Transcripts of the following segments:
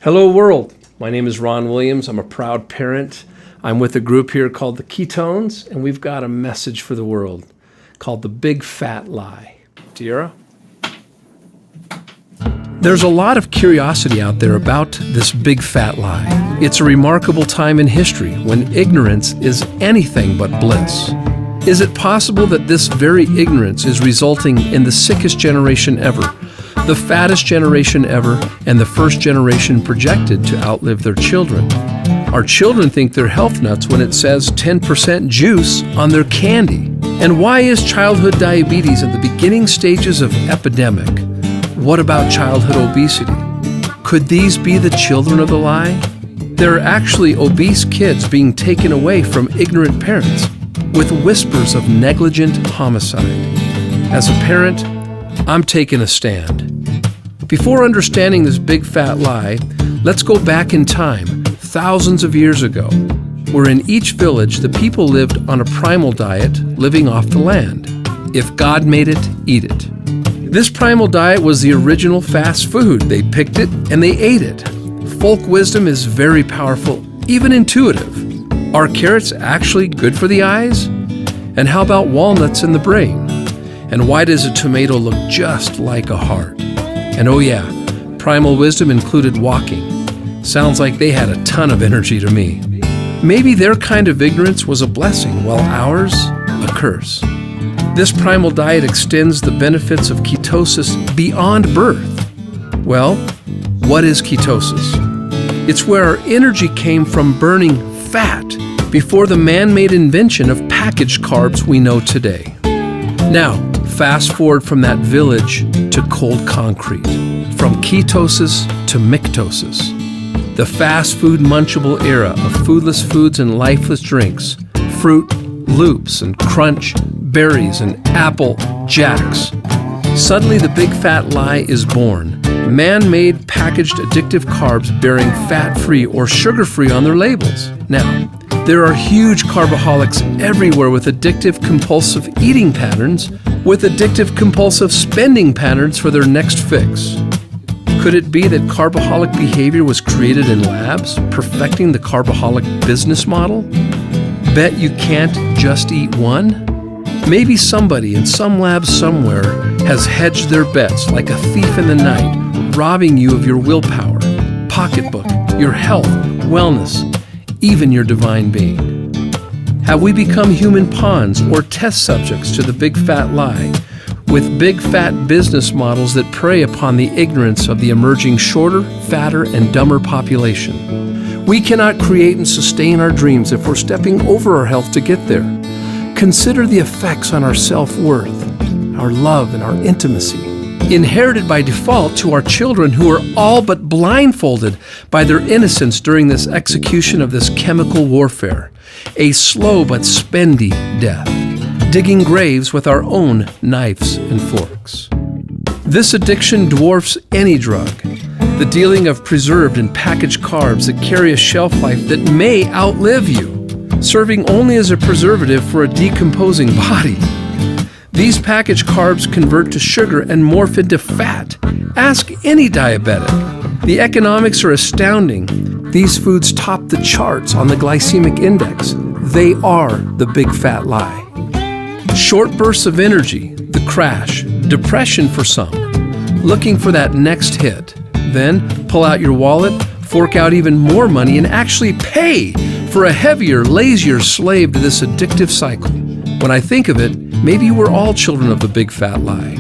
Hello world, my name is Ron Williams. I'm a proud parent. I'm with a group here called the Ketones, and we've got a message for the world called the Big Fat Lie. Tiara? There's a lot of curiosity out there about this big fat lie. It's a remarkable time in history when ignorance is anything but bliss. Is it possible that this very ignorance is resulting in the sickest generation ever, the fattest generation ever, and the first generation projected to outlive their children? Our children think they're health nuts when it says 10% juice on their candy. And why is childhood diabetes at the beginning stages of epidemic? What about childhood obesity? Could these be the children of the lie? There are actually obese kids being taken away from ignorant parents with whispers of negligent homicide. As a parent, I'm taking a stand. Before understanding this big fat lie, let's go back in time, thousands of years ago, where in each village the people lived on a primal diet, living off the land. If God made it, eat it. This primal diet was the original fast food. They picked it and they ate it. Folk wisdom is very powerful, even intuitive. Are carrots actually good for the eyes? And how about walnuts in the brain? And why does a tomato look just like a heart? And oh yeah, primal wisdom included walking. Sounds like they had a ton of energy to me. Maybe their kind of ignorance was a blessing, while ours, a curse. This primal diet extends the benefits of ketosis beyond birth. Well, what is ketosis? It's where our energy came from burning fat before the man-made invention of packaged carbs we know today. Now, fast forward from that village to cold concrete, from ketosis to mictosis. The fast food munchable era of foodless foods and lifeless drinks, fruit, loops, and crunch, berries, and apple jacks. Suddenly the big fat lie is born. Man-made packaged addictive carbs bearing fat-free or sugar-free on their labels. Now, there are huge carbaholics everywhere with addictive compulsive eating patterns, with addictive compulsive spending patterns for their next fix. Could it be that carbaholic behavior was created in labs, perfecting the carbaholic business model? Bet you can't just eat one? Maybe somebody in some lab somewhere has hedged their bets like a thief in the night, robbing you of your willpower, pocketbook, your health, wellness, even your divine being. Have we become human pawns or test subjects to the big fat lie, with big fat business models that prey upon the ignorance of the emerging shorter, fatter, and dumber population? We cannot create and sustain our dreams if we're stepping over our health to get there. Consider the effects on our self-worth, our love, and our intimacy, inherited by default to our children who are all but blindfolded by their innocence during this execution of this chemical warfare, a slow but spendy death, digging graves with our own knives and forks. This addiction dwarfs any drug, the dealing of preserved and packaged carbs that carry a shelf life that may outlive you, serving only as a preservative for a decomposing body. These packaged carbs convert to sugar and morph into fat. Ask any diabetic. The economics are astounding. These foods top the charts on the glycemic index. They are the big fat lie. Short bursts of energy, the crash, depression for some, looking for that next hit. Then pull out your wallet, fork out even more money, and actually pay for a heavier, lazier slave to this addictive cycle. When I think of it, maybe we're all children of the big fat lie.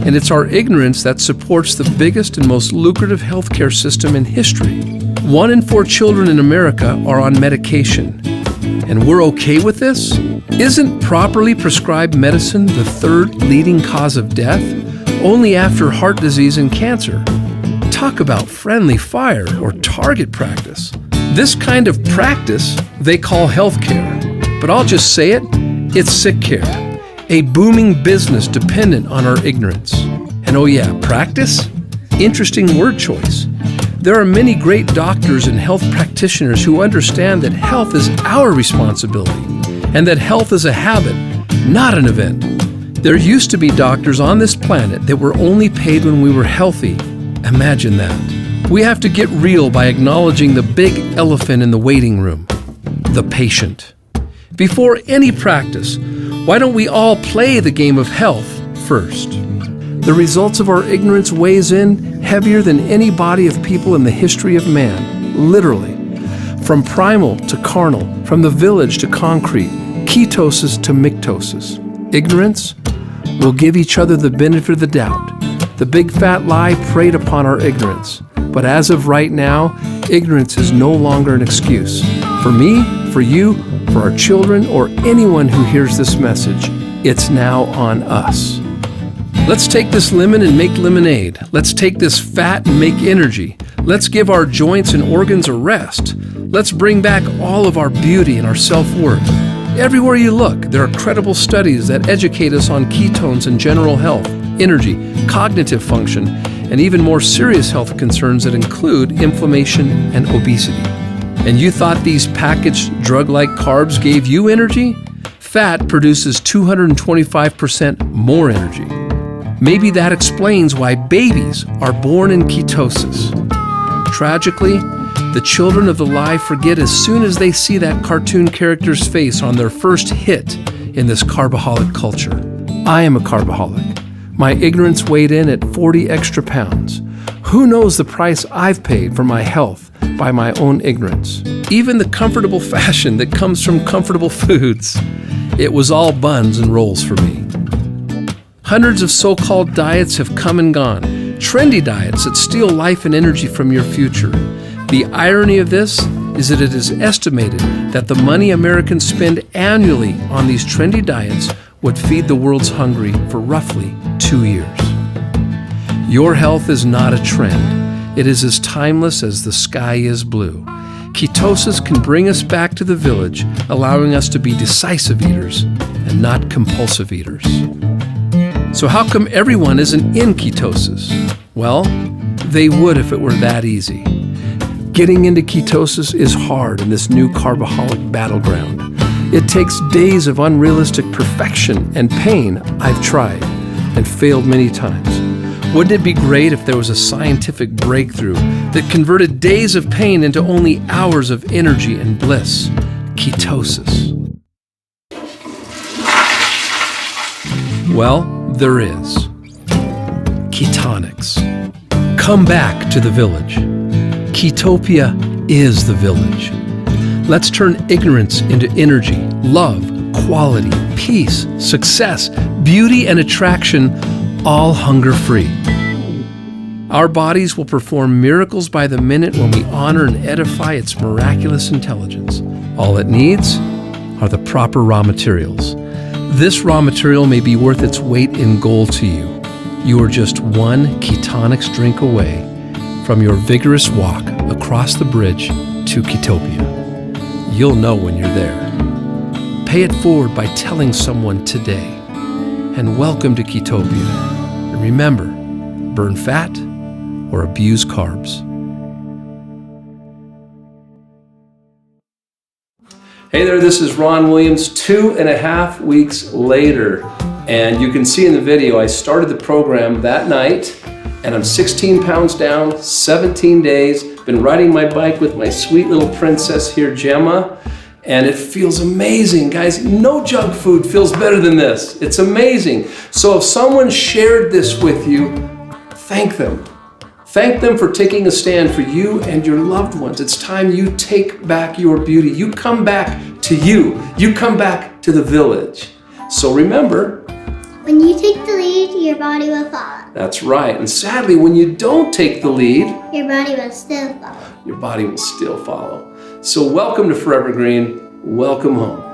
And it's our ignorance that supports the biggest and most lucrative healthcare system in history. 1 in 4 children in America are on medication. And we're okay with this? Isn't properly prescribed medicine the 3rd leading cause of death, only after heart disease and cancer? Talk about friendly fire or target practice. This kind of practice they call healthcare, but I'll just say it, it's sick care, a booming business dependent on our ignorance. And oh yeah, practice? Interesting word choice. There are many great doctors and health practitioners who understand that health is our responsibility and that health is a habit, not an event. There used to be doctors on this planet that were only paid when we were healthy. Imagine that. We have to get real by acknowledging the big elephant in the waiting room, the patient. Before any practice, why don't we all play the game of health first? The results of our ignorance weighs in heavier than any body of people in the history of man, literally. From primal to carnal, from the village to concrete, ketosis to mictosis. Ignorance? We'll give each other the benefit of the doubt. The big fat lie preyed upon our ignorance. But as of right now, ignorance is no longer an excuse. For me, for you, for our children, or anyone who hears this message, it's now on us. Let's take this lemon and make lemonade. Let's take this fat and make energy. Let's give our joints and organs a rest. Let's bring back all of our beauty and our self-worth. Everywhere you look, there are credible studies that educate us on ketones and general health, energy, cognitive function, and even more serious health concerns that include inflammation and obesity. And you thought these packaged drug-like carbs gave you energy? Fat produces 225% more energy. Maybe that explains why babies are born in ketosis. Tragically, the children of the lie forget as soon as they see that cartoon character's face on their first hit in this carbaholic culture. I am a carbaholic. My ignorance weighed in at 40 extra pounds. Who knows the price I've paid for my health by my own ignorance? Even the comfortable fashion that comes from comfortable foods. It was all buns and rolls for me. Hundreds of so-called diets have come and gone. Trendy diets that steal life and energy from your future. The irony of this is that it is estimated that the money Americans spend annually on these trendy diets would feed the world's hungry for roughly 2 years. Your health is not a trend. It is as timeless as the sky is blue. Ketosis can bring us back to the village, allowing us to be decisive eaters and not compulsive eaters. So how come everyone isn't in ketosis? Well, they would if it were that easy. Getting into ketosis is hard in this new carbaholic battleground. It takes days of unrealistic perfection and pain. I've tried and failed many times. Wouldn't it be great if there was a scientific breakthrough that converted days of pain into only hours of energy and bliss? Ketosis. Well, there is. Ketonics. Come back to the village. Ketopia is the village. Let's turn ignorance into energy, love, quality, peace, success, beauty, and attraction, all hunger-free. Our bodies will perform miracles by the minute when we honor and edify its miraculous intelligence. All it needs are the proper raw materials. This raw material may be worth its weight in gold to you. You are just one Ketonics drink away from your vigorous walk across the bridge to Ketopia. You'll know when you're there. Pay it forward by telling someone today. And welcome to Ketopia. And remember, burn fat or abuse carbs. Hey there, this is Ron Williams, 2.5 weeks later. And you can see in the video, I started the program that night and I'm 16 pounds down, 17 days, been riding my bike with my sweet little princess here, Gemma, and it feels amazing. Guys, no junk food feels better than this. It's amazing. So if someone shared this with you, thank them. Thank them for taking a stand for you and your loved ones. It's time you take back your beauty. You come back to you. You come back to the village. So remember, when you take the lead, your body will follow. That's right. And sadly, when you don't take the lead, your body will still follow. Your body will still follow. So welcome to Forever Green. Welcome home.